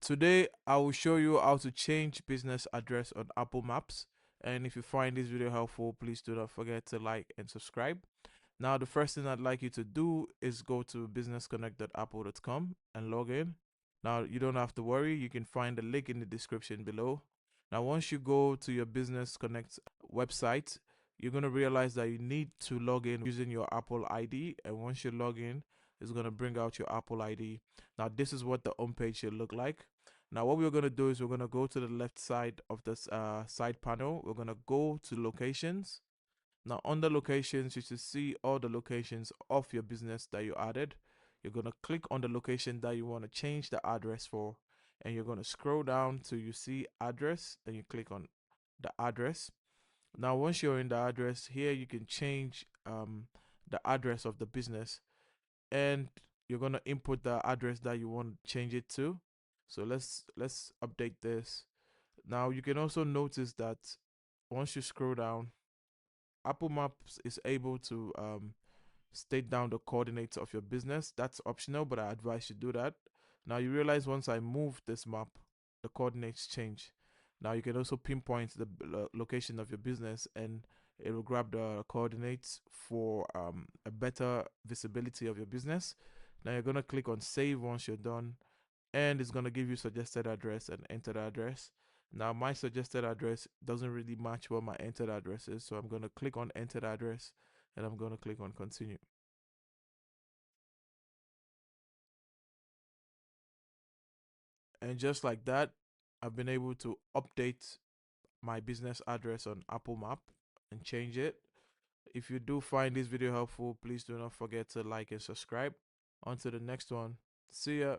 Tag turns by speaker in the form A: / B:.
A: Today I will show you how to change business address on Apple Maps. And if you find this video helpful, please do not forget to like and subscribe. Now, the first thing I'd like you to do is go to businessconnect.apple.com and log in. Now, you don't have to worry, you can find the link in the description below. Now, once you go to your Business Connect website, you're going to realize that you need to log in using your Apple ID. And once you log in, it's going to bring out your Apple ID. Now, this is what the home page should look like. Now, what we're going to do is we're going to go to the left side of this side panel. We're going to go to locations. Now, under locations, you should see all the locations of your business that you added. You're going to click on the location that you want to change the address for, and you're going to scroll down till you see address, then you click on the address. Now, once you're in the address, here you can change the address of the business, and you're going to input the address that you want to change it to. So let's update this. Now, you can also notice that once you scroll down, Apple Maps is able to state down the coordinates of your business. That's optional, but I advise you do that. Now you realize once I move this map, the coordinates change. Now you can also pinpoint the location of your business, and it will grab the coordinates for a better visibility of your business. Now you're gonna click on save once you're done, and it's going to give you suggested address and enter the address. Now my suggested address doesn't really match what my entered address is, so I'm going to click on entered address and I'm going to click on continue. And just like that, I've been able to update my business address on Apple Map and change it. If you do find this video helpful, please do not forget to like and subscribe. On to the next one. See ya.